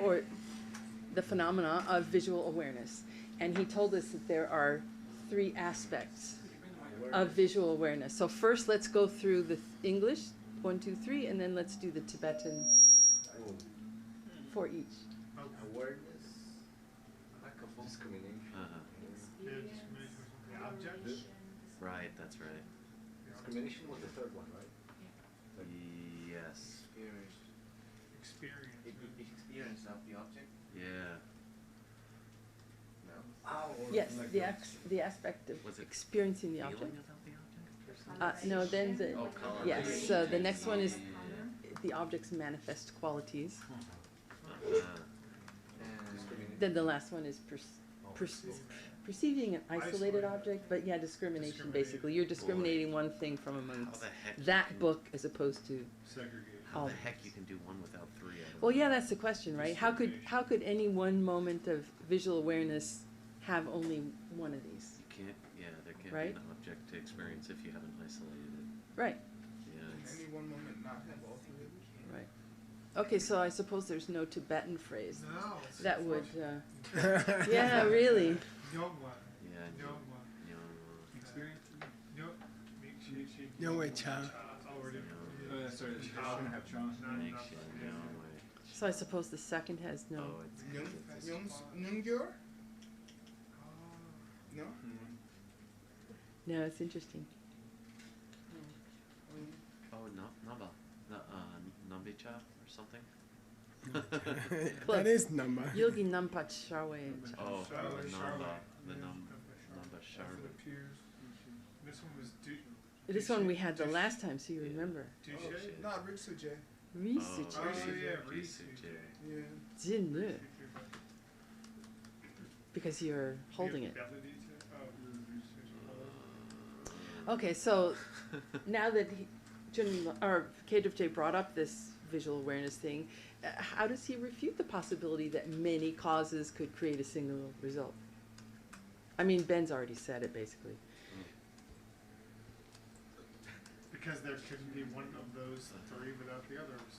or the phenomena of visual awareness. And he told us that there are 3 aspects of visual awareness. So first let's go through the English, 1, 2, 3, and then let's do the Tibetan for each. Awareness, discrimination. The object. Right, that's right. Discrimination was the third one, right? Yes. Experience. Experience of the object. Yeah. No. Oh, Yes, like the aspect of Was it experiencing the Feeling object. about the object or something? No, then the, Oh, color. yes, so the next one is the object's manifest qualities. Then the last one is perceiving an isolated object, but yeah, discrimination basically. You're discriminating one thing from How amongst the heck you that can- book as opposed to, Segregate. How all the of heck those. you can do one without 3? I don't Well, know. yeah, that's the question, right? How could any one moment of visual awareness have only one of these? You can't. Yeah, there can't Right? be an object to experience if you haven't isolated it. Right, Yeah. It's, Any one moment not have all 3 of them? right. Okay, so I suppose there's no Tibetan phrase No. that would, yeah, really. Yogwa. yeah. Yogwa. Experience. No way, cha. Sorry, shouldn't have John. So I suppose the second has no. Oh, it's Nyungyur? No? No, it's interesting. Oh, Namba. Nambicha or something? That is number. Yogi Nampa Charwe. Oh, Charlotte, the Charlotte. Namba. The Yeah. Namba That's Sharma. what appears. This one was This one we had the last time, so you remember. Touche. Oh, not Ritsuje. Risu Oh, yeah, Risuje. Yeah. Jinmu. Because you're holding it. Okay, so now that K.J. brought up this visual awareness thing, how does he refute the possibility that many causes could create a single result? I mean, Ben's already said it, basically. Because there couldn't be one of those 3 without the others.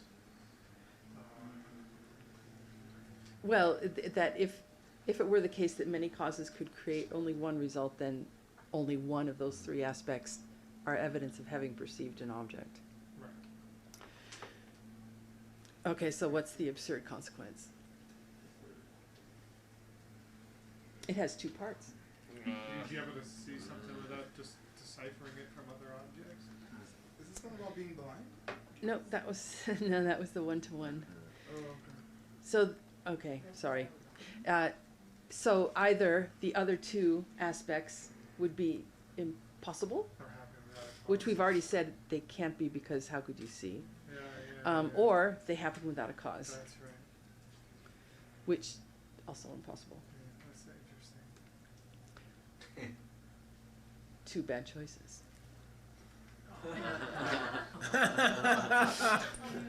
Well, that if it were the case that many causes could create only one result, then only one of those 3 aspects are evidence of having perceived an object. Right. Okay, so what's the absurd consequence? It has 2 parts. You'd be able to see something without just deciphering it from other objects? Is this one about being blind? No, that was no, that was the one-to-one. Oh, okay. So, okay, sorry. So either the other 2 aspects would be impossible, Or happening without a which cause? we've already said they can't be because how could you see? Yeah. Or they happen without a cause, That's right. which also impossible. Yeah, that's interesting. 2 bad choices.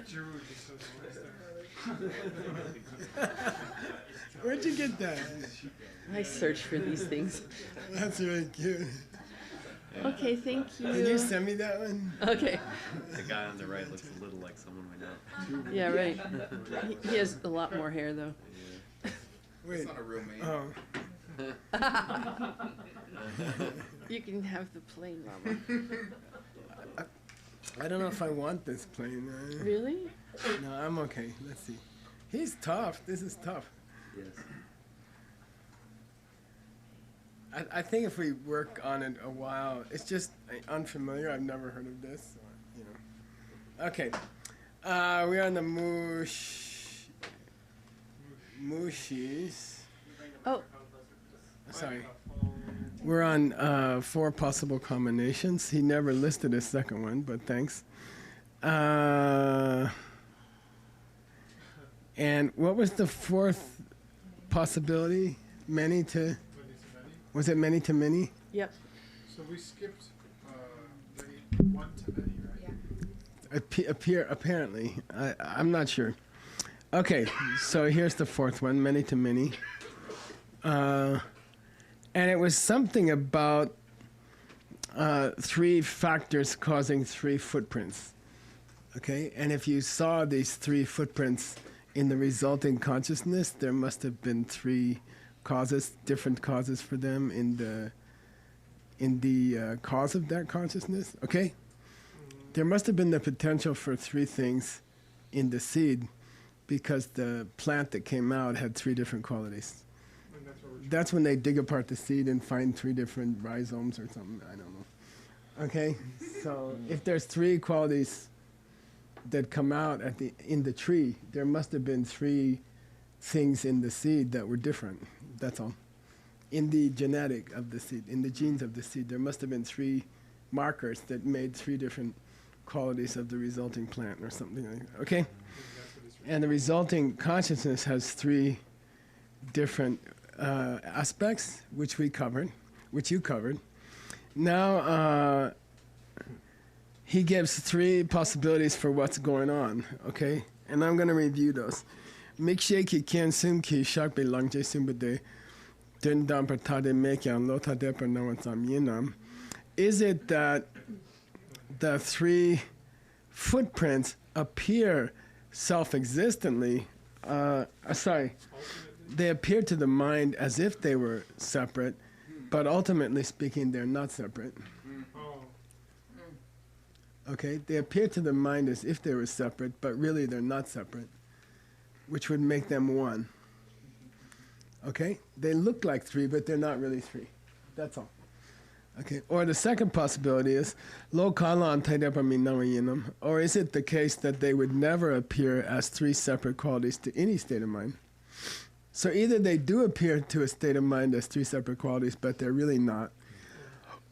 Drew just says this Where'd you get that? I search for these things. That's really cute. Okay, thank you. Can you send me that one? Okay, The guy on the right looks a little like someone we know. yeah, right. He has a lot more hair, though. Wait. It's not a real man. Oh. You can have the plain llama. I don't know if I want this plane. Really? No, I'm okay. Let's see. He's tough. This is tough. Yes. I think if we work on it a while, it's just unfamiliar. I've never heard of this. You know. Okay. We're on the Mushis. Oh, Sorry. We're on 4 possible combinations. He never listed a second one, but thanks. And what was the 4th possibility? Many to... Was it many to many? yep. So we skipped many, 1 to many, right? Apparently. I'm not sure. Okay, so here's the 4th one, many to many. And it was something about 3 factors causing 3 footprints. Okay, and if you saw these 3 footprints in the resulting consciousness, there must have been three causes, different causes for them in the cause of that consciousness. Okay, there must have been the potential for three things in the seed, because the plant that came out had three different qualities. And that's what we're That's when they dig apart the seed and find three different rhizomes or something. I don't know. Okay, so if there's three qualities that come out in the tree, there must have been three things in the seed that were different. That's all. In the genetic of the seed, in the genes of the seed, there must have been three markers that made three different qualities of the resulting plant or something like that. Okay? And the resulting consciousness has three different aspects, which you covered. Now, he gives three possibilities for what's going on, okay? And I'm going to review those. Mikshe ki kien sim ki shak be langje sim bede den dam patade mekyan lota de per nawansam yinam. Is it that the three footprints appear self-existently? They appear to the mind as if they were separate, but ultimately speaking, they're not separate. Okay, they appear to the mind as if they were separate, but really they're not separate, which would make them one. Okay, they look like three, but they're not really three. That's all. Okay, or the second possibility is, lo kala yinam, or is it the case that they would never appear as three separate qualities to any state of mind? So either they do appear to a state of mind as three separate qualities, but they're really not,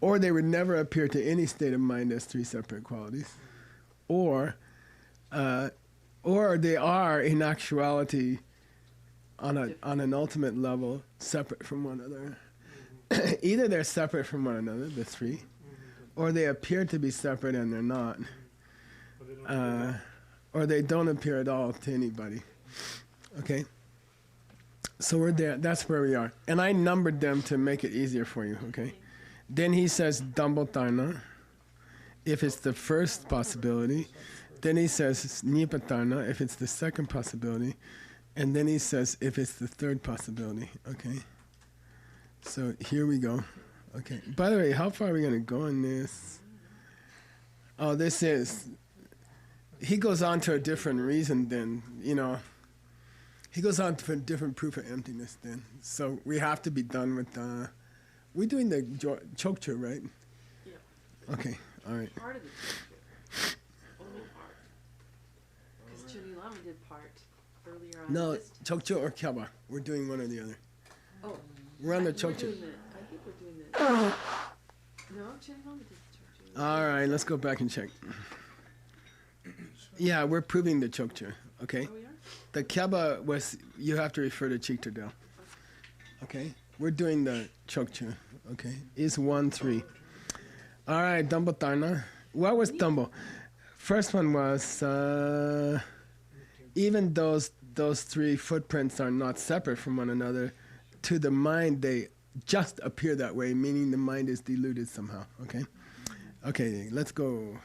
or they would never appear to any state of mind as three separate qualities, or they are in actuality on an ultimate level separate from one another. Either they're separate from one another, the three, or they appear to be separate and they're not, or they don't appear at all to anybody. Okay? So we're there. That's where we are. And I numbered them to make it easier for you, okay? Then he says Dambotarna, if it's the first possibility. Then he says Nipatarna, if it's the second possibility. And then he says if it's the third possibility, okay? So here we go. Okay. By the way, how far are we going to go in this? Oh, he goes on to a different reason then, he goes on to a different proof of emptiness then. So we have to be done with we're doing the chokchu, right? Yeah. Okay, all right. Part of the chokchu. Only part. Because Chunilama did part earlier on. No, chokchu or kyaba. We're doing one or the other. Oh. We're on the I chokchu. think we're doing the. No, Chunilama did the chokchu. All right, let's go back and check. Yeah, we're proving the chokchu, okay? Oh, we are? The kyaba was, you have to refer to Chikto-del. Okay? We're doing the chokchu, okay? Is 1-3. All right, Dumbo Tarna. What was Dumbo? First one was, even those three footprints are not separate from one another, to the mind they just appear that way, meaning the mind is deluded somehow, okay? Okay, let's go.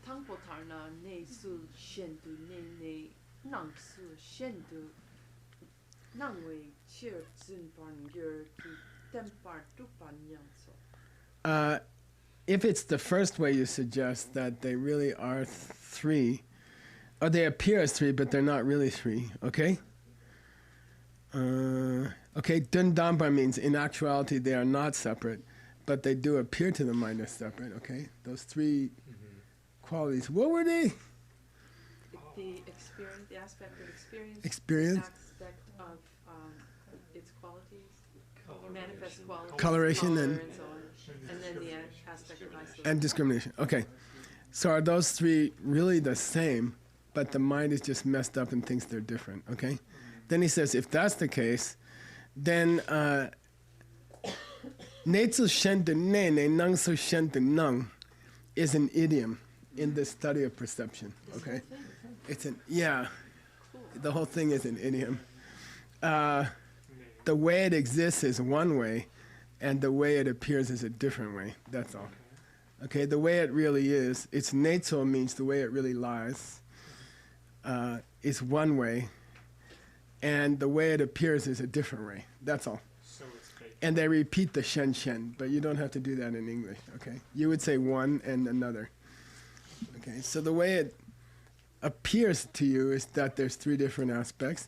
Tangpo Tarna, ne su shendu, ne nang su shendu, nang wei chir zun ban yer ki tempar tu ban yang so. If it's the first way you suggest that they really are three, or they appear as three, but they're not really three, okay? Okay, dun dampa means in actuality they are not separate, but they do appear to the mind as separate, okay? Those three qualities, what were they? The experience, the aspect of experience. Experience. The aspect of its qualities, manifest qualities. Coloration color and so on. And then the aspect of isolation. And discrimination. Okay. So are those three really the same, but the mind is just messed up and thinks they're different, okay? Then he says, if that's the case, then Netsu Shente Nene Nangsu Shente Nang is an idiom in the study of perception, okay? It's the whole thing is an idiom. The way it exists is one way, and the way it appears is a different way. That's all. Okay, the way it really is, its netsu means the way it really lies. is one way, and the way it appears is a different way. That's all. So it's fake. And they repeat the shen shen, but you don't have to do that in English, okay? You would say one and another. Okay, so the way it appears to you is that there's three different aspects,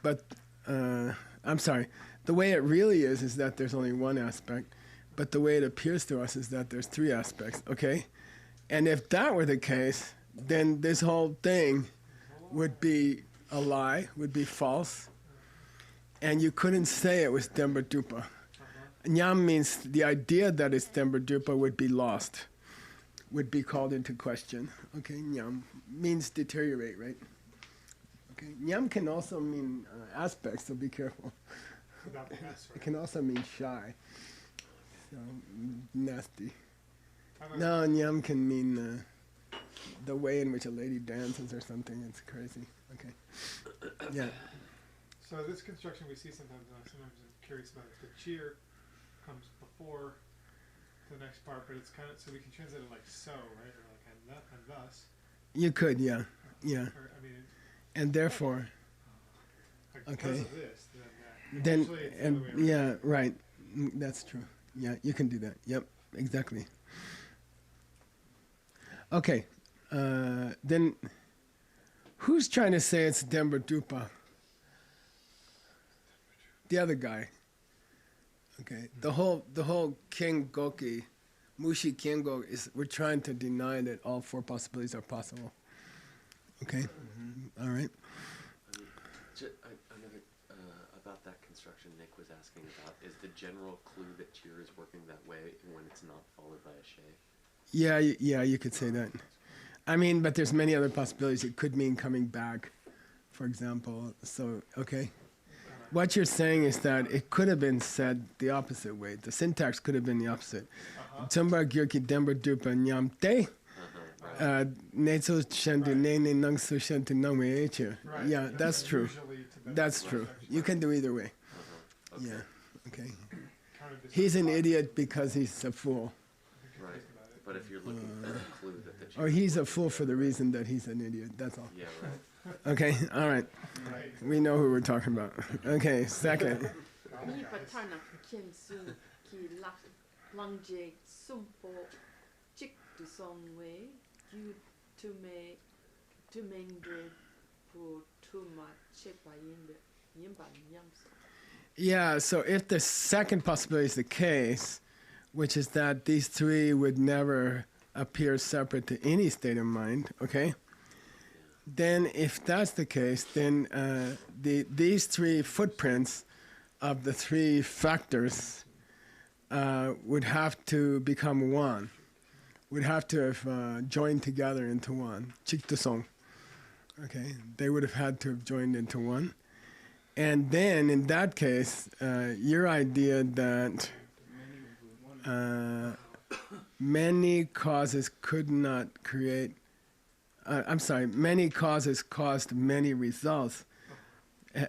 but, I'm sorry, the way it really is that there's only one aspect, but the way it appears to us is that there's three aspects, okay? And if that were the case, then this whole thing would be a lie, would be false, and you couldn't say it was Demba Dupa. Nyam means the idea that it's Demba Dupa would be lost, would be called into question. Okay, Nyam means deteriorate, right? Okay, Nyam can also mean aspects, so be careful. Without the S, It right? can also mean shy, so nasty. How about- No, Nyam can mean the way in which a lady dances or something. It's crazy. Okay. Yeah. So this construction we see sometimes, sometimes I'm curious about if the cheer comes before the next part, but it's kind of, so we can translate it like so, right? Or like and thus. You could, yeah. Yeah. Or, I mean, And therefore, like Okay. because of this, then that. then, Actually, it's the and other way around. yeah, right. That's true. Yeah, you can do that. Yep, exactly. Okay. Then, who's trying to say it's Demba Dupa? The other guy. Okay. The whole King Goki, Mushi Kengo is, we're trying to deny that all four possibilities are possible. Okay. All right. Another about that construction Nick was asking about is the general clue that cheer is working that way when it's not followed by a shay. Yeah, yeah, you could say that. I mean, but there's many other possibilities. It could mean coming back, for example. So, okay. What you're saying is that it could have been said the opposite way. The syntax could have been the opposite. Tsumba gyurki demba dupa nyam te. Netsu shendu nene nangsu shendu nangwe eche. Right. Yeah, that's true. Usually to the That's true. You can do either way. Okay. Yeah, okay. kind of He's an idiot because he's a fool. Right. But if you're looking for a clue that the cheer Or he's a fool for the reason that he's an idiot. That's all. yeah, right. Okay, all right. Right. We know who we're talking about. Okay, second. Ni patana kien sun ki lang je sumpo chik tu song we you to mengde pu tu ma chepa yimba nyamso. Yeah, so if the second possibility is the case, which is that these three would never appear separate to any state of mind, okay? Then if that's the case, then these three footprints of the three factors would have to become one, would have to have joined together into one. Chiktusong. Okay, they would have had to have joined into one. And then in that case, your idea that many causes could not create, many causes caused many results.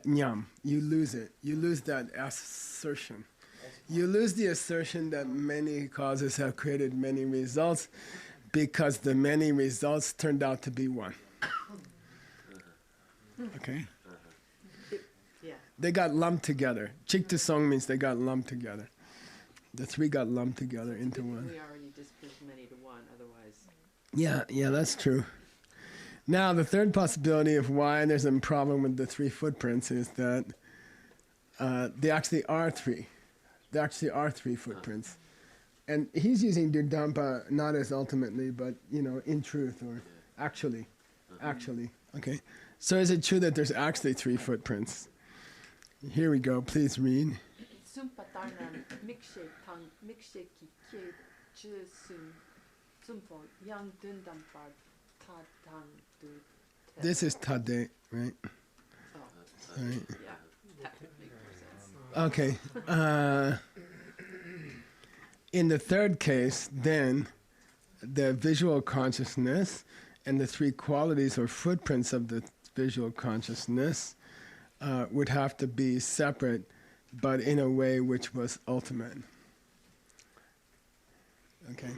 Nyam, you lose it. You lose that assertion. You lose the assertion that many causes have created many results because the many results turned out to be one. Okay? Yeah. They got lumped together. Chiktusong means they got lumped together. The three got lumped together into one. We already disproved many to one, otherwise. Yeah, that's true. Now, the third possibility of why there's a problem with the three footprints is that they actually are three. There actually are three footprints. And he's using Dudampa not as ultimately, but, in truth or actually. Actually, okay? So is it true that there's actually three footprints? Here we go. Please read. Sum patarnan mikshe ki ke che sumpo yang dundam par ta tang du. This is Tade, right? Oh, Right. yeah, that would make more sense. Okay. In the third case, then, the visual consciousness and the three qualities or footprints of the visual consciousness would have to be separate, but in a way which was ultimate. Okay.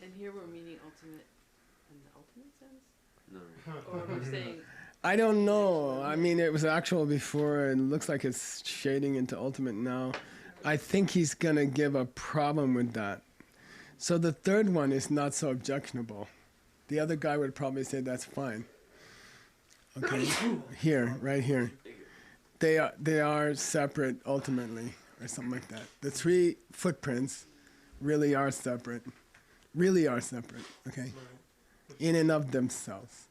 And here we're meaning ultimate in the ultimate sense? No. Or we're saying, I don't know. I mean, it was actual before, and it looks like it's shading into ultimate now. I think he's going to give a problem with that. So the third one is not so objectionable. The other guy would probably say that's fine. Okay, here, right here. They are separate ultimately, or something like that. The three footprints really are separate. Really are separate, okay? In and of themselves.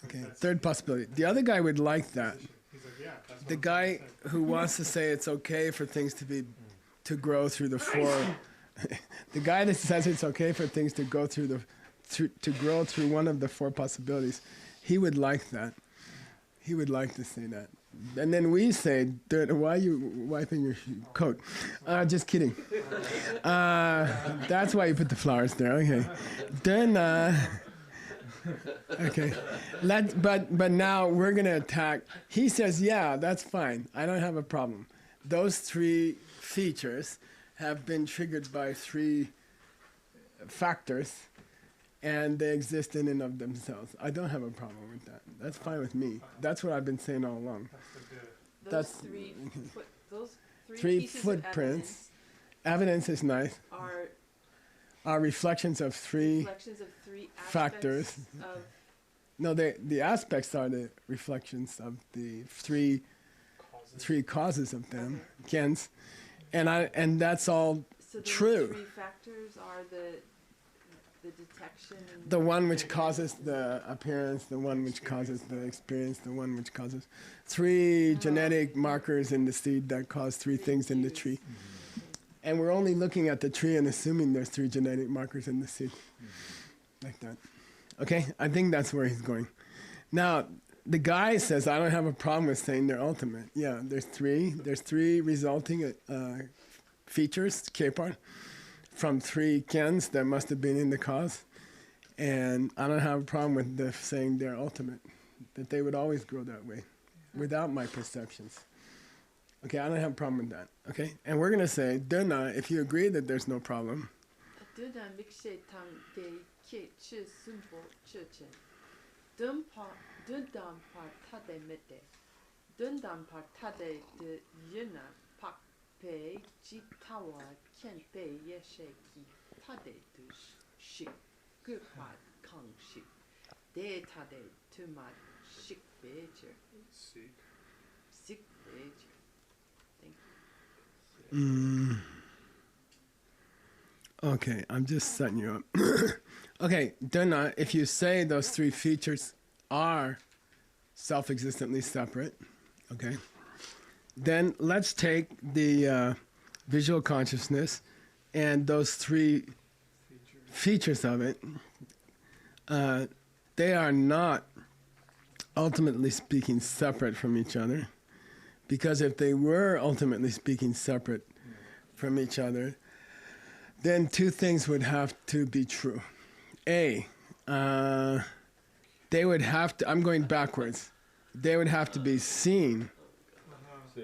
Okay, third possibility. The other guy would like that. He's like, yeah, that's The what guy who wants to say it's okay for things to grow through the four, the guy that says it's okay for things to go through to grow through one of the four possibilities, he would like that. He would like to say that. And then we say, why are you wiping your coat? Just kidding. That's why you put the flowers there. Okay. Then, okay. But now we're going to attack. He says, yeah, that's fine. I don't have a problem. Those three features have been triggered by three factors, and they exist in and of themselves. I don't have a problem with that. That's fine with me. That's what I've been saying all along. those That's- those Three three pieces footprints. Evidence is nice. of evidence Are reflections of three. reflections of three factors. aspects of No, the aspects are the reflections of the three causes of them, Gens, and that's all so the true. three factors are the detection and The one which causes the appearance, the one which causes the experience, the one which causes three genetic markers in the seed that cause three things in the tree. And we're only looking at the tree and assuming there's three genetic markers in the seed. Like that. Okay? I think that's where he's going. Now, the guy says, I don't have a problem with saying they're ultimate. Yeah, there's three resulting features, K-part, from three Gens that must have been in the cause. And I don't have a problem with the saying they're ultimate, that they would always grow that way, without my perceptions. Okay, I don't have a problem with that. Okay? And we're going to say, Duna, if you agree that there's no problem, Döden mikşe tam de ki çı sumpo çöçe. Döndam par tade mete. Döndam par tade de yuna pak pe jitawa ken pe yeshe ki tade duş şik gıpat kang şik. De tade tümat şik becer. Sik becer. Thank you. okay, I'm just setting you up. Okay, Duna, if you say those three features are self-existently separate, okay, then let's take the visual consciousness and those three features of it. They are not, ultimately speaking, separate from each other. Because if they were, ultimately speaking, separate from each other, then two things would have to be true. A, they would have to, I'm going backwards, they would have to be seen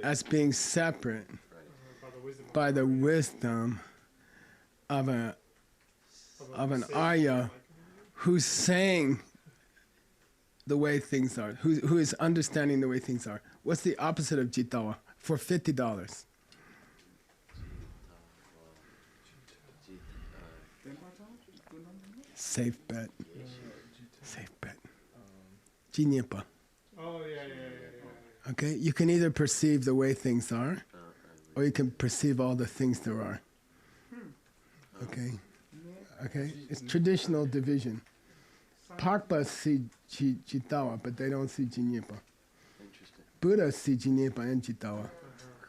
as being separate by the wisdom of an Arya who's saying the way things are, who is understanding the way things are. What's the opposite of jitawa? For $50. Safe bet. Safe bet. Jiniepa. Oh, yeah. Okay? You can either perceive the way things are, or you can perceive all the things there are. Okay? Okay? It's traditional division. Pakpas see jitawa, but they don't see jiniepa. Interesting. Buddhas see jiniepa and jitawa.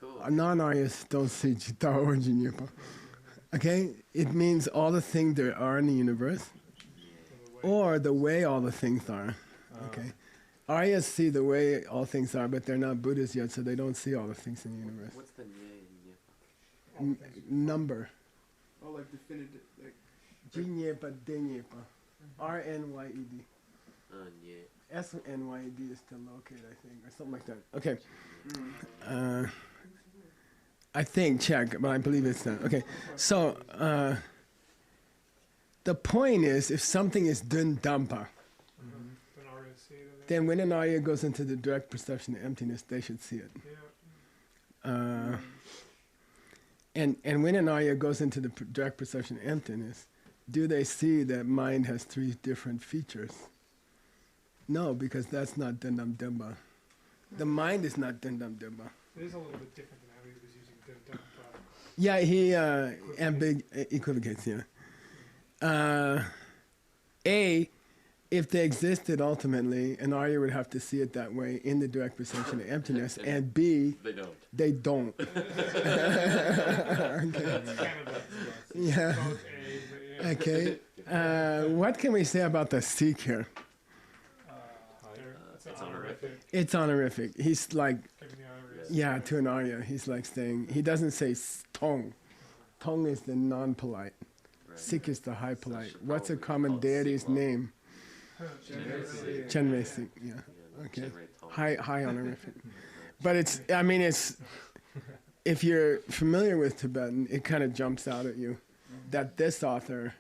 Cool. Non-Aryas don't see jitawa or jiniepa. Okay? It means all the things there are in the universe, or the way all the things are. Okay? Aryas see the way all things are, but they're not Buddhists yet, so they don't see all the things in the universe. What's the nye and nyepa? Number. Oh, like definitive, like Jinyepa, denyepa. R-N-Y-E-D. Nye. S-N-Y-E-D is to locate, I think, or something like that. Okay. I think, check, but I believe it's that. Okay, so the point is, if something is dun dampa, then when an Arya goes into the direct perception of emptiness, they should see it. Yeah. And when an Arya goes into the direct perception of emptiness, do they see that mind has three different features? No, because that's not Dendam Demba. The mind is not Dendam Demba. It is a little bit different than how he was using Dendam. Yeah, he equivocates, yeah. If they existed ultimately, an Arya would have to see it that way in the direct perception of emptiness, and B, They don't. they don't. Okay. It's kind of Yeah. both A, but yeah. Okay. What can we say about the Sikh here? It's honorific. It's honorific. He's like, Giving the honorific. yeah, to an Arya, he's like saying, he doesn't say tong. Tong is the non-polite. Right. Sikh is the high So polite. should What's a probably common call it deity's Sikh law. name? Chenrei Sikh, yeah. Okay. Generate tone. High honorific. But it's, I mean, it's, if you're familiar with Tibetan, it kind of jumps out at you that this author,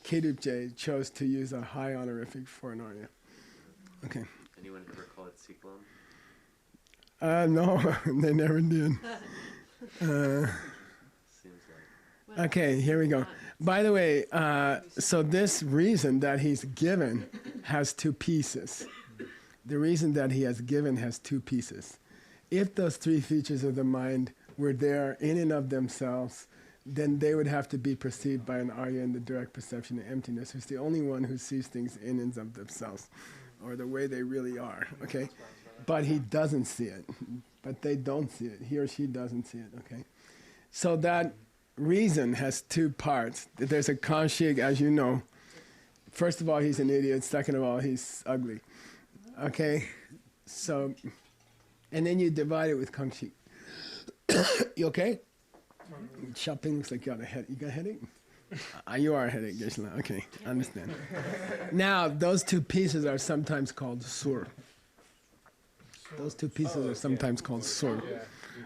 Kedupje, chose to use a high honorific for an Arya. Okay. Anyone ever call it Siklam? No, they never did. Seems like. Okay, here we go. By the way, so this reason that he's given has two pieces. The reason that he has given has two pieces. If those three features of the mind were there in and of themselves, then they would have to be perceived by an Arya in the direct perception of emptiness, who's the only one who sees things in and of themselves, or the way they really are, okay? But he doesn't see it, but they don't see it. He or she doesn't see it, okay? So that reason has two parts. There's a Kanshik, as you know. First of all, he's an idiot. Second of all, he's ugly, okay? So, and then you divide it with Kanshik. You okay? Shopping looks like you got a headache. You got a headache? You are a headache, Geshe-la. Okay, I understand. Now, those two pieces are sometimes called sur. Those two pieces are sometimes called sur,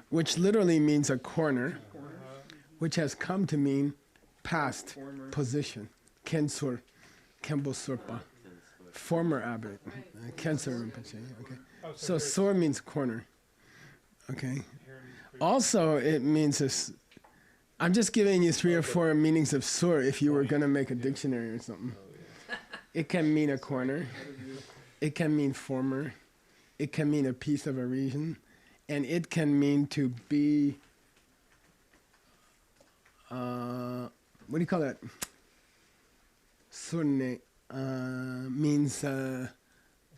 which literally means a corner, which has come to mean past position. Kensur, Kembo Surpa, former abbot. Kensur Rinpoche, okay. So sur means corner, okay. Also, it means this. I'm just giving you 3 or 4 meanings of sur if you were going to make a dictionary or something. It can mean a corner. It can mean former. It can mean a piece of a region. And it can mean to be, what do you call that? Surne means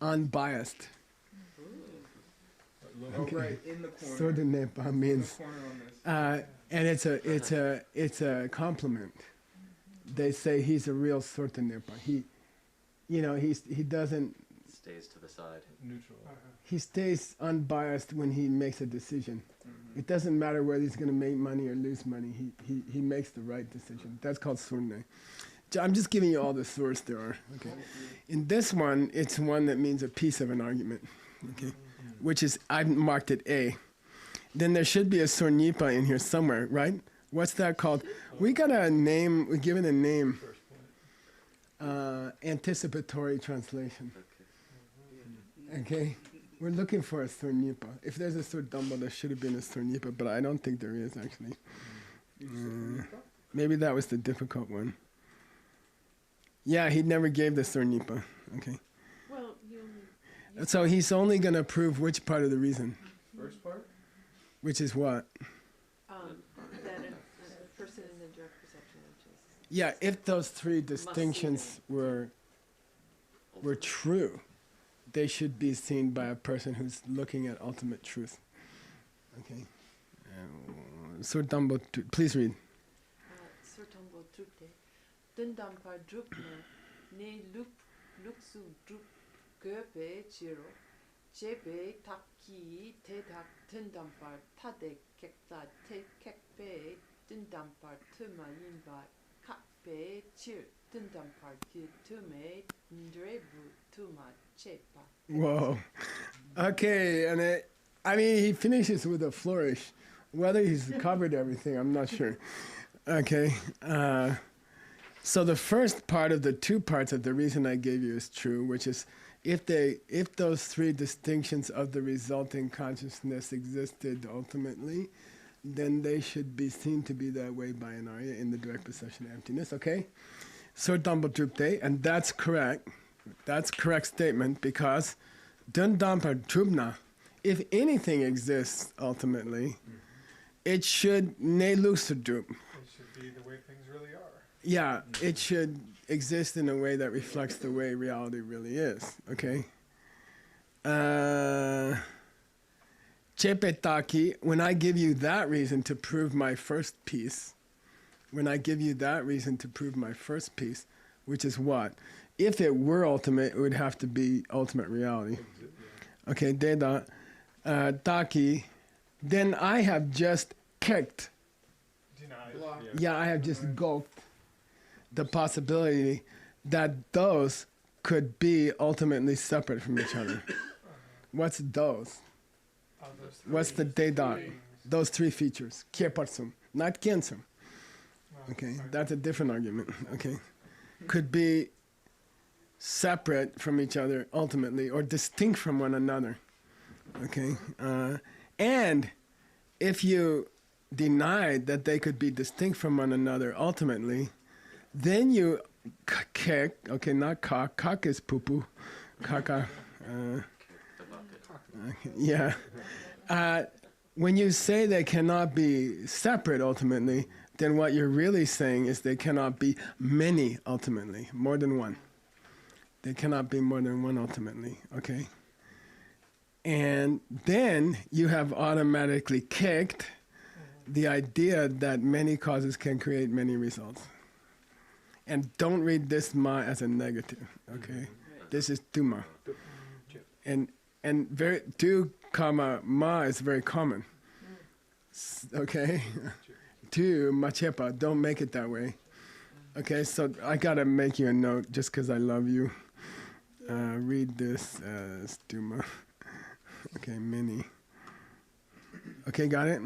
unbiased. Okay. Right, in the corner. Surnepa means... In the corner on this. And it's a compliment. They say he's a real Surtanepa. He doesn't. Stays to the side. Neutral. He stays unbiased when he makes a decision. Mm-hmm. It doesn't matter whether he's going to make money or lose money. He makes the right decision. That's called Surne. I'm just giving you all the source there are. Okay. In this one, it's one that means a piece of an argument. Okay, which is I've marked it A. Then there should be a Sornipa in here somewhere, right? What's that called? We got a name, we're given a name. Anticipatory translation. Okay? We're looking for a Sornipa. If there's a Sordamba, there should have been a Sornipa, but I don't think there is actually. Maybe that was the difficult one. Yeah, he never gave the Sornipa. Okay. Well, So he's only going to prove which part of the reason? First part? Which is what? that a person in the direct perception of Jesus. Yeah, if those 3 distinctions were true, they should be seen by a person who's looking at ultimate truth. Okay. Surtambo, please read. Surtambo drupte. Dundampa drupna. Ne luksu drup göpe chiro. Jebe taki te tak dundampar tade kekta te kekpe dundampar tuma yinba kakpe chir dundampar tume ndrebu tuma chepa. Whoa. Okay, and he finishes with a flourish. Whether he's covered everything, I'm not sure. Okay. So the first part of the 2 parts of the reason I gave you is true, which is if those three distinctions of the resulting consciousness existed ultimately, then they should be seen to be that way by an Arya in the direct possession of emptiness, okay? So Dambadrupte, and that's correct. That's correct statement because Dun Dampadrupna, if anything exists ultimately, it should ne lucidrup. It should be the way things really are. Yeah, it should exist in a way that reflects the way reality really is, okay? Chepetaki, when I give you that reason to prove my first piece, which is what? If it were ultimate, it would have to be ultimate reality. Okay, Deda, Taki, then I have just kicked. Denied. Yeah, I have just gulped the possibility that those could be ultimately separate from each other. What's those? What's the Deda? Those three features. Kieparsum, not Kiensum. Okay, that's a different argument. Okay, could be separate from each other ultimately, or distinct from one another. Okay, and if you denied that they could be distinct from one another ultimately, then you kick. Okay, not cock. Cock is poo poo. Kaka. Yeah. When you say they cannot be separate ultimately, then what you're really saying is they cannot be many ultimately, more than one. They cannot be more than one ultimately, okay? And then you have automatically kicked the idea that many causes can create many results. And don't read this ma as a negative, okay? This is tuma. And very tu comma ma is very common. Okay? Tu machepa, don't make it that way. Okay, so I gotta make you a note just because I love you. Read this as tuma. Okay, many. Okay, got it?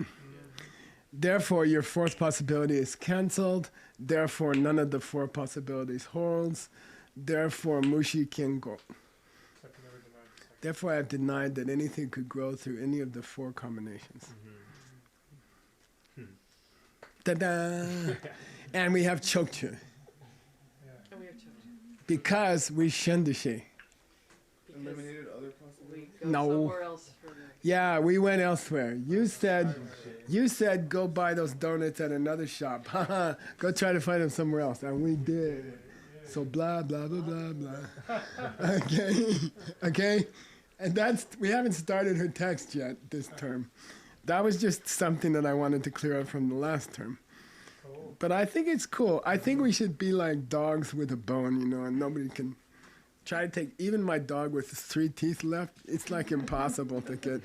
Therefore, your fourth possibility is cancelled. Therefore, none of the four possibilities holds. Therefore, mushi can go. Therefore, I have denied that anything could grow through any of the four combinations. Ta-da! And we have chokchu. And we have children. Because we shendushe. Because Eliminated other possibilities? we go No. somewhere else for the Yeah, we went elsewhere. You said go buy those donuts at another shop. Haha, go try to find them somewhere else. And we did. So blah, blah, blah, blah, blah. Okay, okay? And we haven't started her text yet this term. That was just something that I wanted to clear up from the last term. But I think it's cool. I think we should be like dogs with a bone, and nobody can try to take, even my dog with 3 teeth left, it's like impossible to get.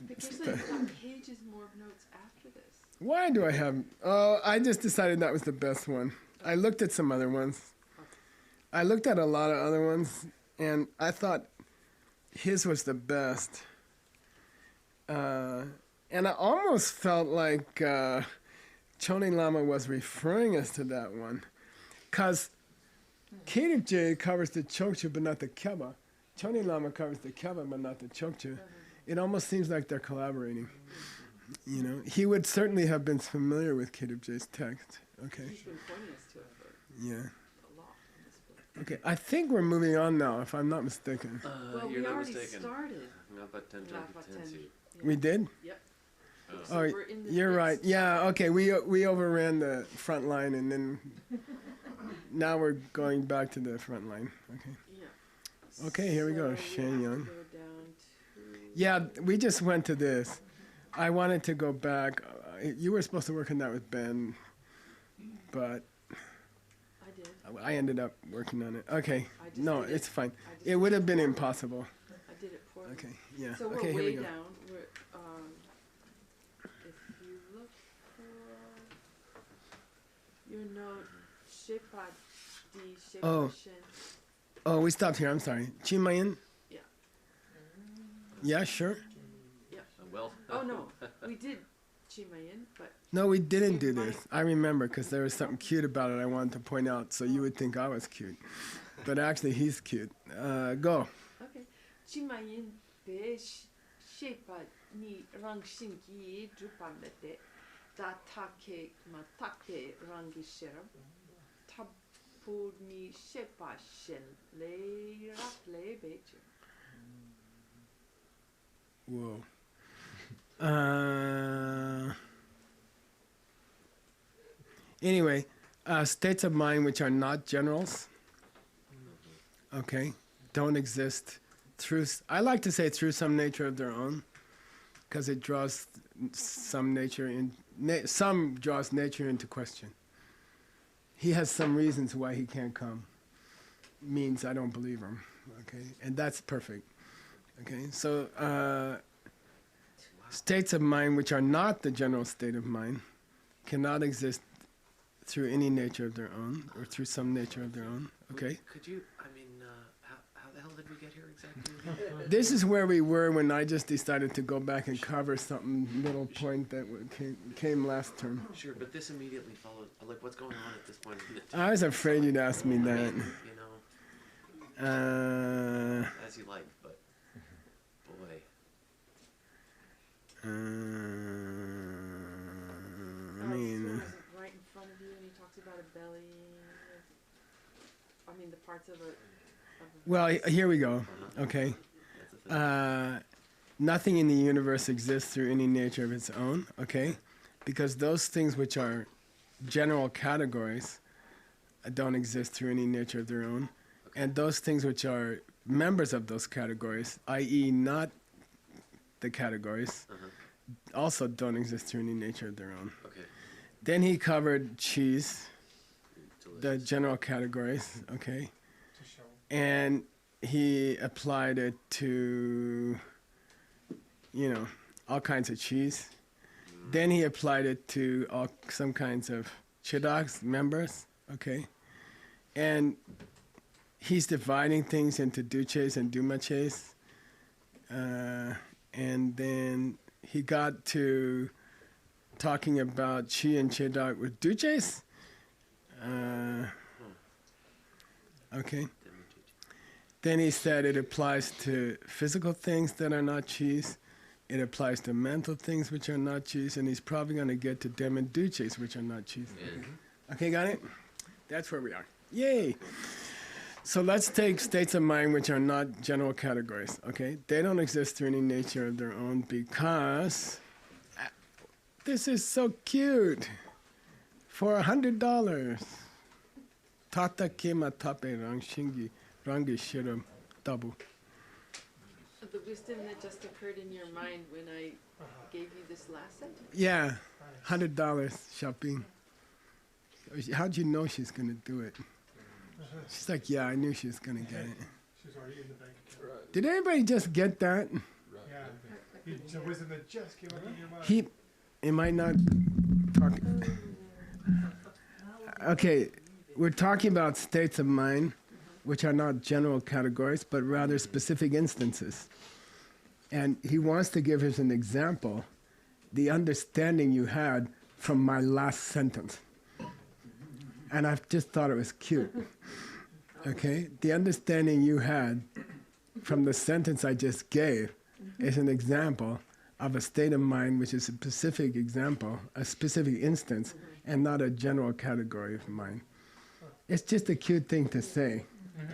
Because there's got pages more of notes after this. Why do I have, I just decided that was the best one. I looked at some other ones. I looked at a lot of other ones, and I thought his was the best. And I almost felt like Chonin Lama was referring us to that one. Because Kiribje covers the Chokchu but not the Keba. Chonin Lama covers the Keba but not the Chokchu. It almost seems like they're collaborating. He would certainly have been familiar with Kiribje's text. Okay. He's been pointing us to it for Yeah. a lot in this book. Okay, I think we're moving on now, if I'm not mistaken. Well, you're we not already mistaken. started. Napaten Napaten. Yeah. We did? Yep. Oh. So Oh, we're in the you're right. midst. Yeah, okay, we overran the front line, and then now we're going back to the front line. Okay. Yeah. Okay, here we go, So have Shen to Yun. go down to- Yeah, we just went to this. I wanted to go back. You were supposed to work on that with Ben, but I did. I ended up working on it. Okay, I just no, did it. it's fine. I just It would did have been poorly. impossible. I did it poorly. Okay, yeah. So we're Okay, here we way go. down. We're, if you look for your note, Shepa di Oh. Shepa Shin. Oh, we stopped here. I'm sorry. Chimayan? Yeah. Yeah, sure. Well. Oh no, we did Chimayan, but No, we didn't do might- this. I remember because there was something cute about it I wanted to point out, so you would think I was cute. but actually he's cute. Go. Okay. Chimayin be shepa ni rang shingi drupamete da take matake rangi sherab tapu ni shepa shen le raple becher. Whoa. Anyway, states of mind which are not generals, okay, don't exist through, I like to say through some nature of their own, because it draws some nature in, some draws nature into question. He has some reasons why he can't come. Means I don't believe him, okay, and that's perfect, okay. So states of mind which are not the general state of mind cannot exist through any nature of their own or through some nature of their own, okay. Could you, I mean, how the hell did we get here exactly? This is where we were when I just decided to go back and cover something, little point that came last term. Sure, but this immediately followed, like, what's going on at this point? I was afraid you'd ask me that. You know, as you like, but boy. I mean, So is it right in front of you and he talks about a belly? I mean, the parts of a well, here we go, okay. That's the thing. Nothing in the universe exists through any nature of its own, okay? Because those things which are general categories don't exist through any nature of their own. And those things which are members of those categories, i.e. not the categories, also don't exist through any nature of their own. Okay. Then he covered cheese, the Delicious. general categories, okay? To show. And he applied it to, you know, all kinds of cheese. Then he applied it to some kinds of chidogs, members, okay? And he's dividing things into duches and dumaches. And then he got to talking about chi and chidog with duches. Okay. Then he said it applies to physical things that are not cheese. It applies to mental things which are not cheese. And he's probably going to get to dem and duches which are not cheese. Okay, got it? That's where we are. Yay! So let's take states of mind which are not general categories, okay? They don't exist through any nature of their own because this is so cute. For $100. Tata kema tape rang shingi rangi shiram tabu. the wisdom that just occurred in your mind when I gave you this last sentence? Yeah, $100 shopping. How'd you know she's gonna do it? She's like, yeah, I knew she was gonna get it. She's already in the bank account. Did anybody just get that? Yeah. The wisdom that just came up in your mind. Am I not talking? Okay, we're talking about states of mind, which are not general categories, but rather specific instances. And he wants to give us an example, the understanding you had from my last sentence. And I just thought it was cute. Okay? The understanding you had from the sentence I just gave is an example of a state of mind which is a specific example, a specific instance, and not a general category of mind. It's just a cute thing to say.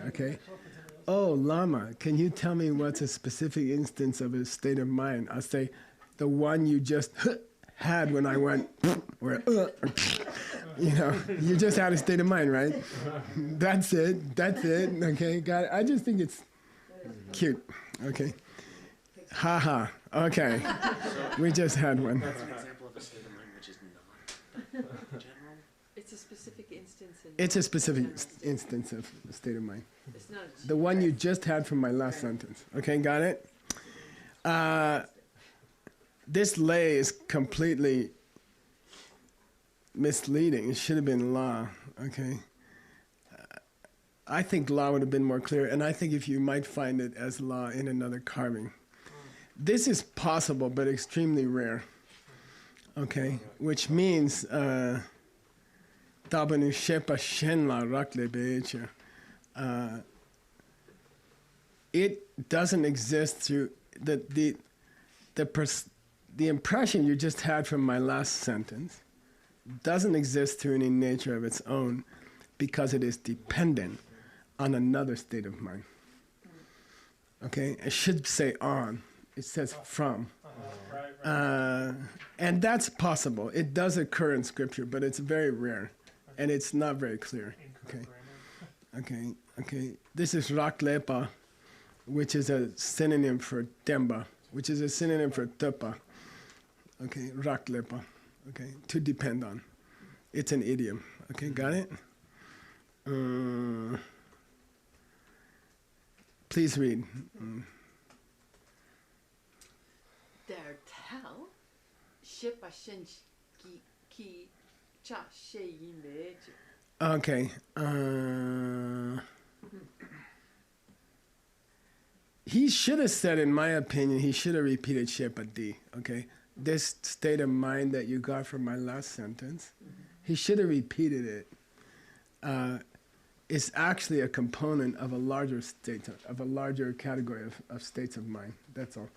Okay? Oh, Lama, can you tell me what's a specific instance of a state of mind? I'll say, the one you just had when I went, or, you know, you just had a state of mind, right? That's it, okay, got it. I just think it's cute, okay? Haha, okay, we just had one. That's an example of a state of mind which is not general. It's a specific instance. It's a specific instance of a state of mind. It's not a The one you just had from my last sentence. Okay, got it? This lay is completely misleading. It should have been la, okay? I think la would have been more clear, and I think if you might find it as la in another carving. This is possible, but extremely rare, okay? Which means, tabanu shepa shenla rakle beecha. it doesn't exist through the impression you just had from my last sentence doesn't exist through any nature of its own because it is dependent on another state of mind. Okay, it should say on. It says from. And that's possible. It does occur in scripture, but it's very rare, and it's not very clear. Okay. This is raklepa, which is a synonym for temba, which is a synonym for tepa. Okay, raklepa. Okay, to depend on. It's an idiom. Okay, got it? Please read. Der tel, shepa shen ki cha she yin me. Okay. He should have said, in my opinion, he should have repeated shepa di. Okay, this state of mind that you got from my last sentence, he should have repeated it. It's actually a component of a larger state, of a larger category of states of mind. That's all.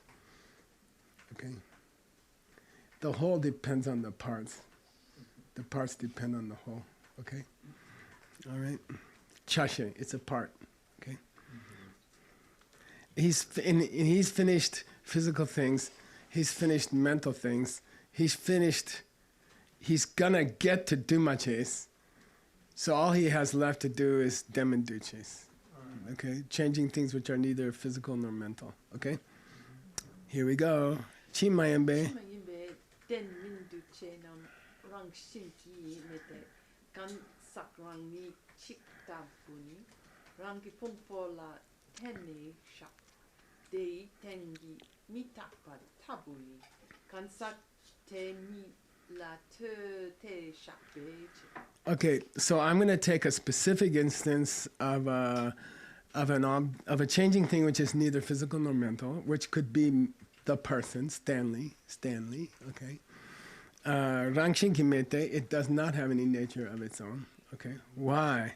Okay. The whole depends on the parts. The parts depend on the whole. Okay. All right. Chashe, it's a part. Okay. He's finished physical things. He's finished mental things. He's gonna get to dumaches. So all he has left to do is demenduches. Okay, changing things which are neither physical nor mental. Okay, here we go. Chimayembe. Den min du che nam rang shin ki mete kan sak rang ni chik tabuni rang ki pumpo la teni shak de tengi mi takpar tabuni kan sak te mi la te shak be. Okay, so I'm going to take a specific instance of a changing thing which is neither physical nor mental, which could be the person, Stanley, okay. Rangshin Kimete, it does not have any nature of its own, okay. Why?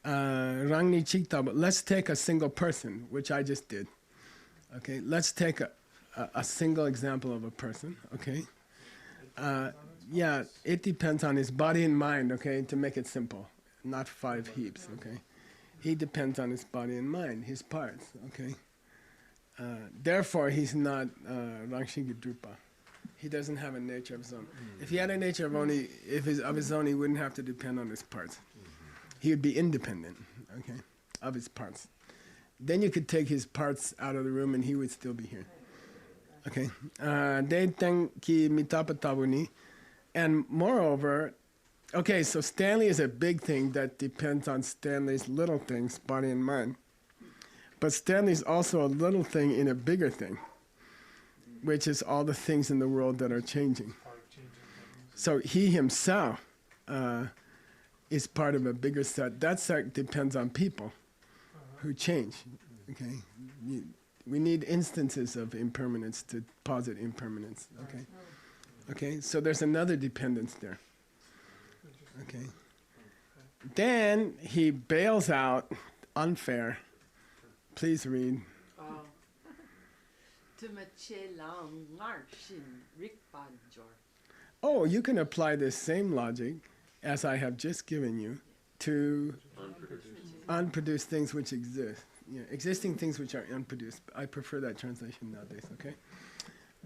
Rangni Chikta, but let's take a single person, which I just did, okay. Let's take a single example of a person, okay. Yeah, it depends on his body and mind, okay, to make it simple, not 5 heaps, okay. He depends on his body and mind, his parts, okay. Therefore, he's not Rangshingi Drupa. He doesn't have a nature of his own. If he had a nature of his own, he wouldn't have to depend on his parts. He would be independent, okay, of his parts. Then you could take his parts out of the room and he would still be here. Okay. And moreover, okay, so Stanley is a big thing that depends on Stanley's little things, body and mind. But Stanley's also a little thing in a bigger thing, which is all the things in the world that are changing. So he himself is part of a bigger set. That set depends on people who change. Okay, we need instances of impermanence to posit impermanence. Okay. Okay, so there's another dependence there. Okay. Then he bails out, unfair. Please read. Oh, you can apply this same logic as I have just given you to unproduced things which exist. Yeah, existing things which are unproduced. I prefer that translation nowadays, okay?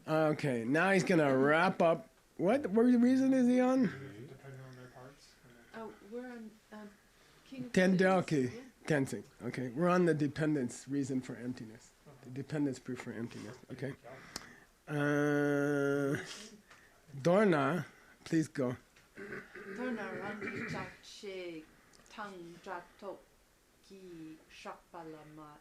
Okay, now he's going to wrap up. What reason is he on? Depending on their parts. We're on King of Tendelki. Emptiness, Tensing. Okay, we're on the dependence reason for emptiness. The dependence proof for emptiness. Okay. Dorna, please go. Dorna rangi chak she tang jato ki shakpala ma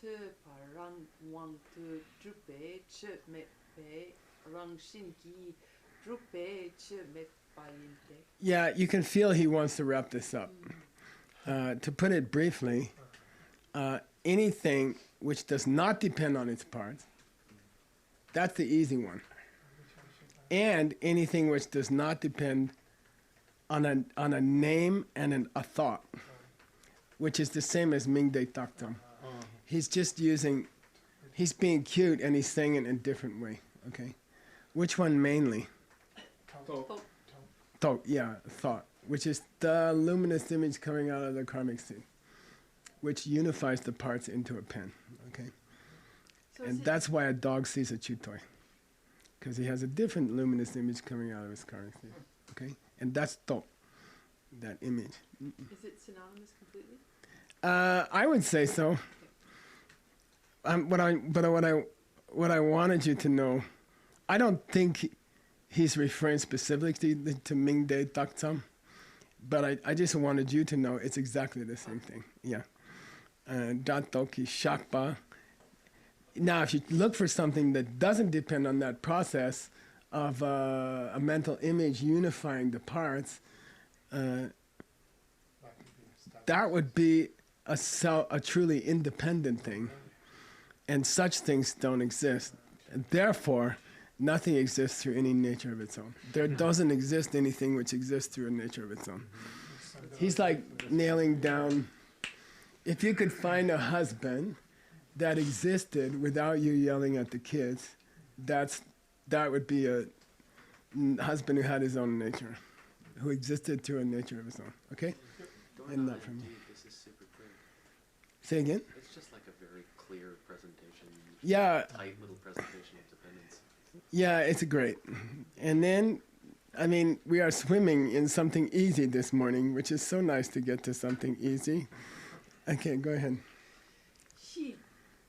te parang wang te drupe che me pe rang shin ki drupe che me payinte. Yeah, you can feel he wants to wrap this up. To put it briefly, anything which does not depend on its parts, that's the easy one. And anything which does not depend on a name and a thought, which is the same as Ming De Tak Tam. Oh. He's just using, he's being cute and he's saying it in a different way. Okay, which one mainly? Thought, yeah, thought, which is the luminous image coming out of the karmic seed, which unifies the parts into a pen. Okay, So and that's why a dog sees a chew toy, because he has a different luminous image coming out of his karmic seed. Okay, and that's thought, that image. is it synonymous completely? I would say so. What I wanted you to know, I don't think he's referring specifically to Ming De Tak Tam, but I just wanted you to know it's exactly the same thing. Yeah. Datoki Shakpa. Now, if you look for something that doesn't depend on that process of a mental image unifying the parts, that would be a truly independent thing. And such things don't exist. And therefore, nothing exists through any nature of its own. There doesn't exist anything which exists through a nature of its own. He's like nailing down, if you could find a husband that existed without you yelling at the kids, that would be a husband who had his own nature, who existed through a nature of his own. Okay? Going And on not from ND, you. this is super clear. Say again? It's just like a very clear presentation. Yeah. Tight little presentation of dependence. Yeah, it's great. And then, I mean, we are swimming in something easy this morning, which is so nice to get to something easy. Okay, go ahead. She,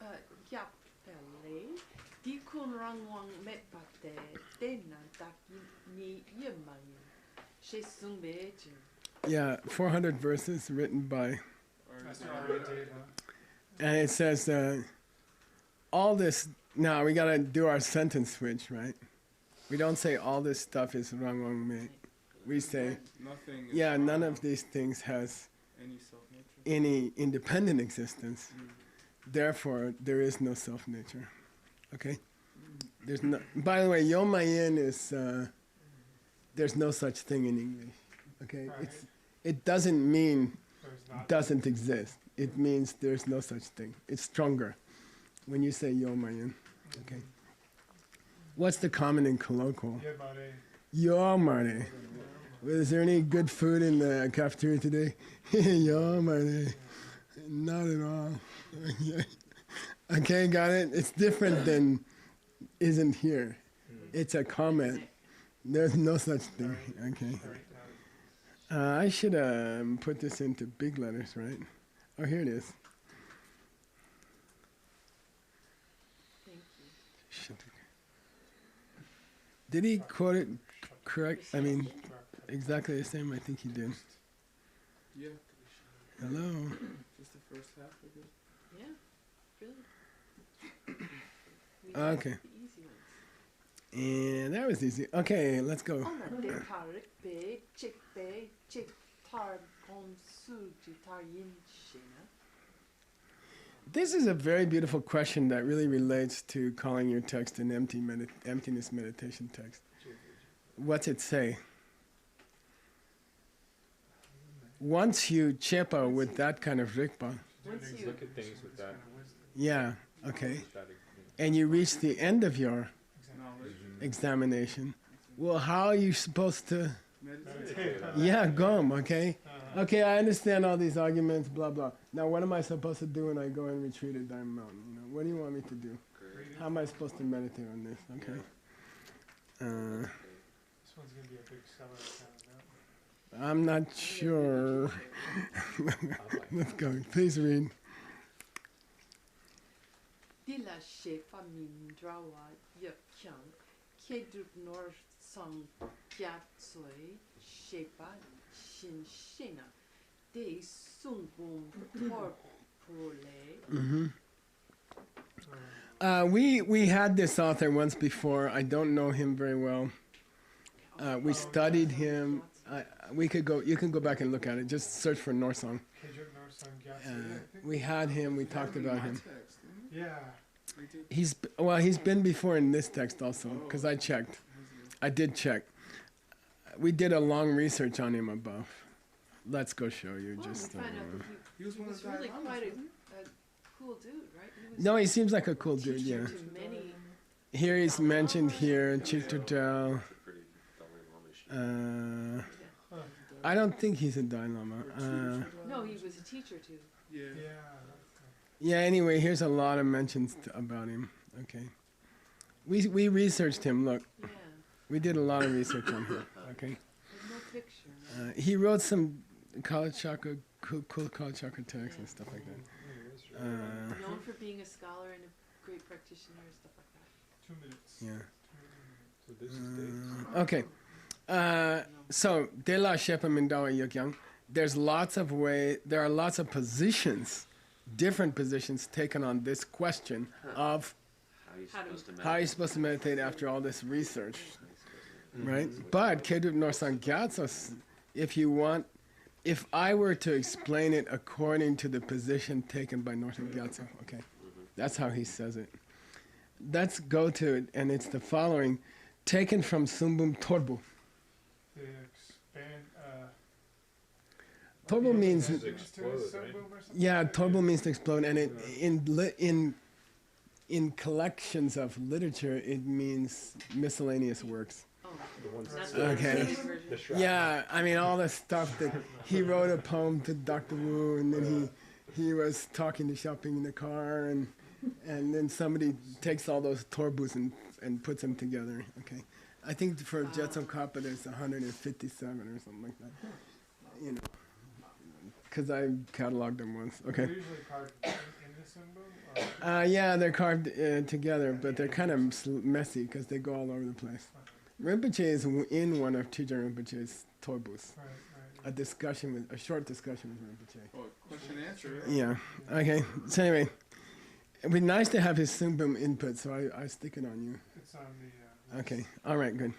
Utpala, di kun rangwang metpate, tena taki ni yemayin, she sung beju. Yeah, 400 verses written by, Master R.A. Deva. and it says, all this, now we gotta do our sentence switch, right? We don't say all this stuff is wrong me. We say, Nothing is yeah, none of these things has any self-nature. any independent existence. Therefore, there is no self-nature. Okay? There's no. By the way, yomayin is. There's no such thing in English. Okay? Right. It doesn't mean There's not. doesn't exist. It means there's no such thing. It's stronger when you say yomayin. Okay? What's the common and colloquial? Yomare. Is there any good food in the cafeteria today? Yomare. Not at all. Okay, got it? It's different than isn't here. It's a comment. There's no such thing. Okay. I should put this into big letters, right? Oh, here it is. Thank you. Shit. Did he quote it correct? I mean, exactly the same. I think he did. Yeah. Hello. Just the first half of it. Yeah, really. We Okay. got the easy ones. And that was easy. Okay, let's go. Ona de tarik be chik tar kon suji tar yin shina. This is a very beautiful question that really relates to calling your text an emptiness meditation text. What's it say? Once you chepa with that kind of rikpa, Once you Look at things with that. yeah, okay, that and you reach the end of your Knowledge. examination, well, how are you supposed to, Meditate. yeah, gum, okay? Okay, I understand all these arguments, blah, blah. Now, what am I supposed to do when I go and retreat at Diamond Mountain? You know, what do you want me to do? Great. How am I supposed to meditate on this, okay? This one's gonna be a big seller account now. I'm not sure. Let's go. Please read. dila shefa min drawa yep kyang kedrup nor sang gyat soy shepa shin shina de sung boom tor prole. We had this author once before. I don't know him very well. We studied him. We could go. You can go back and look at it. Just search for Norsong. Kedruk Norsang Gyatso, I think. We had him. We talked about him. Yeah. He's been before in this text also because I checked. I did check. We did a long research on him above. let's go show you. Well, Just we find out that He was he one of was the really Dalai Lamas, quite wasn't a cool dude, right? He was no, he seems like a cool teacher dude. Yeah. to many. Here he's mentioned here, Chitrajal. It's a pretty Dalai Lama-ish. I don't think he's a Dalai Lama. No, he was a teacher too. Yeah. Yeah. Yeah. Anyway, here's a lot of mentions about him. Okay. We researched him. Look, Yeah. we did a lot of research on him. Okay. There's no picture. He wrote some college chakra, cool college chakra texts and stuff like that. Known for being a scholar and a great practitioner and stuff like that. 2 minutes. Yeah. So this is Okay. So De La Shepa Mindawa Yokyang. There are lots of positions, different positions taken on this question of how are you supposed to meditate after all this research, right? But Kedub Norsan Gyatsos, if I were to explain it according to the position taken by Norsan Gyatso, okay, that's how he says it. Let's go to it, and it's the following, taken from Sumbum Torbu. They expand. Torbu means, to explode, right? yeah, Torbu means to explode, and it in collections of literature, it means miscellaneous works. Oh, the ones that's that the Okay. Chinese version. the shrap. Yeah, I mean all the stuff that he wrote a poem to Dr. Wu, and then he was talking to shopping in the car, and then somebody takes all those torbus and puts them together. Okay, I think for Jetson Kappa there's 157 or something like that. You know, because I cataloged them once. Okay. They're usually carved in the symbol. Or Yeah, they're carved together, but they're kind of messy because they go all over the place. Rinpoche is in one of Chijin Rinpoche's torbus. right. A short discussion with Rinpoche. Oh, question and answer. Right? Yeah. Okay. So anyway, it'd be nice to have his Sumbum input, so I stick it on you. It's on the. Okay. All right. Good.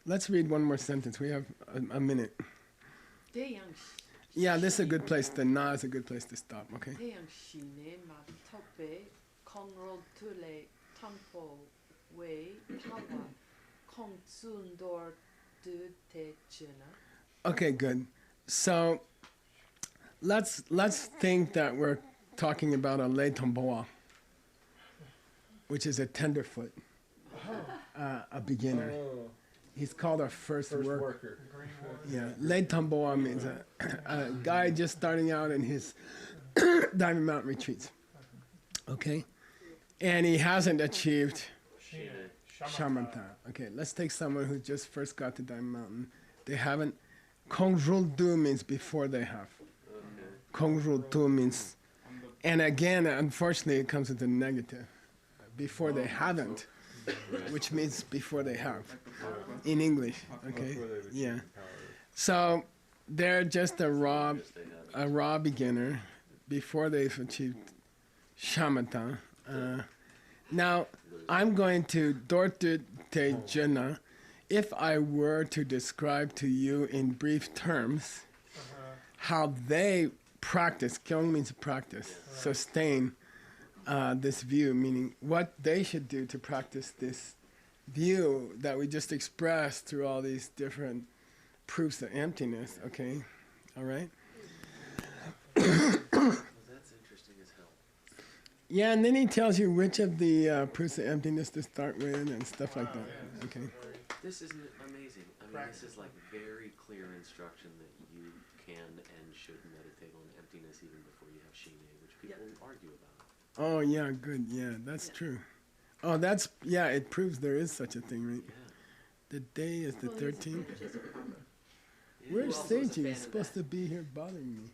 Let's read one more sentence. We have a minute. Deyang Yeah, this is a good place. The na is a good place to stop. Okay. Deyang shine ma tope kongrol tule tampo wei tawa kong tsundor du te china. Okay. Good. So let's think that we're talking about a lei tomboa, which is a tenderfoot, a beginner. Oh, He's called a first worker. worker. Green water. Yeah, late Tamboa means a guy just starting out in his Diamond Mountain retreats. Okay? And he hasn't achieved Shine. Shamanta. Okay, let's take someone who just first got to Diamond Mountain. They haven't. Kongrul Du means before they have. Kongrul Du means, and again, unfortunately, it comes with a negative. Before they haven't, which means before they have. In English, okay? Yeah. So they're just a raw beginner before they've achieved shamatha. Now, I'm going to Dortu Te Jena. If I were to describe to you in brief terms how they practice, kyong means practice, sustain this view, meaning what they should do to practice this view that we just expressed through all these different proofs of emptiness, okay? All right? Well, that's interesting as hell. Yeah, and then he tells you which of the proofs of emptiness to start with and stuff like that, okay? This is amazing. I mean, this is like very clear instruction that you can and should meditate on emptiness even before you have shine, which people argue about. Oh, yeah, good, yeah, that's true. Oh, yeah, it proves there is such a thing, right? Yeah. The day is the 13th. Yeah. Where's Seiji? He's supposed to be here bothering me.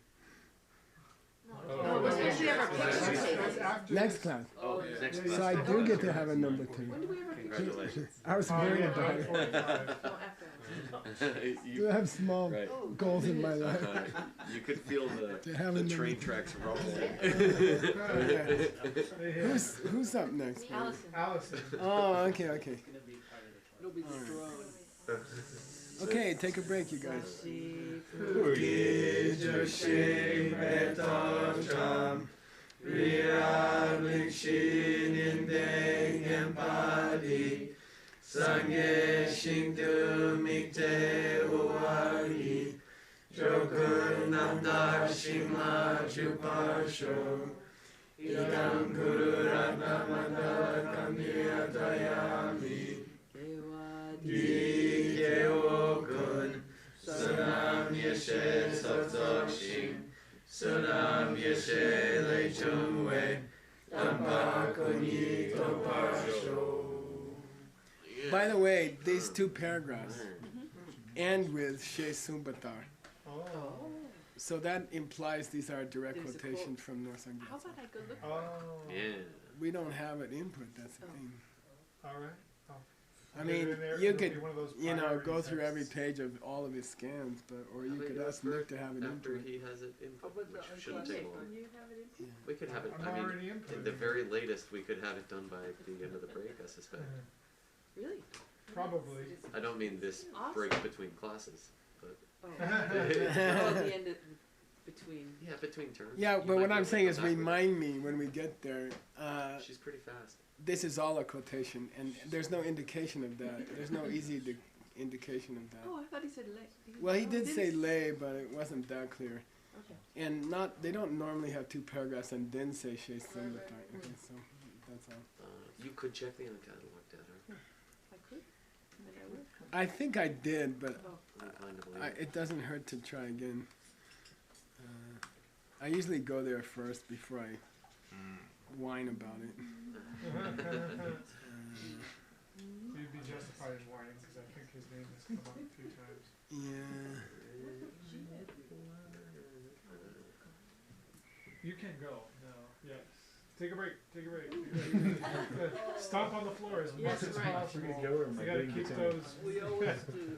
No, it was because we have our picture taken. Next class. Oh, next So class. I do get to have a number 2. When do we have our picture? Congratulations. I was worried about it. 9:45. No, after. Do I have small Right. goals in my life? You could feel To have the a train number- tracks rumbling. Who's up next? Allison. Allison. Oh, okay. It'll be the throne. Okay, take a break, you guys. Sangye Shing Tu Mikte Uwari Ananda Shimla Juparsho Idam Guru Ratna Mandala Kandiyatayami Di Kyo Kun Sunam Yeshe Sotsokshin Sunam Yeshe Lei Chungwe Dampa Kunyi Toparsho. By the way, these two paragraphs end with She Sumbatar. Oh. So So that implies these are direct There's a quotations from Northern how about I go look? Oh. Yeah. We don't have an input, that's the Oh. thing. All right. Oh. I Put mean, it in there, you it'll be could, one of those you know, priority go through every texts. page of all of his scans, but or How you about could you ask after- Nick to have an After input. he has it input, which shouldn't Okay, take long. can you have it in? We could have it, I'm I mean, already at inputting. the very latest, we could have it done by the end of the break, I suspect. Really? Probably. I don't mean this Awesome. break between classes, but Oh, the end of, between. yeah, between terms. Yeah, you but might what be I'm able to saying come is back with it. remind me when we get there. She's pretty fast. This is all a quotation, and there's no indication of that. There's no easy indication of that. Oh, I thought he said lay. Well, he Oh, did say didn't- lay, but it wasn't that clear. Okay. And not, they don't normally have two paragraphs and then say She Sumbatar. Okay, so that's all. You could check the uncataloged data. I could. Then I would. I think I did, but Oh. I'm inclined to believe. it doesn't hurt to try again. I usually go there first before I whine about it. You'd be justified in whining because I think his name has come up a few times. Yeah. You can go now. Yes. Take a break. Take a break. Take a break. Stomp on the floor as Yes, much as right. possible. Go or am I You gotta doing keep the those. We always do.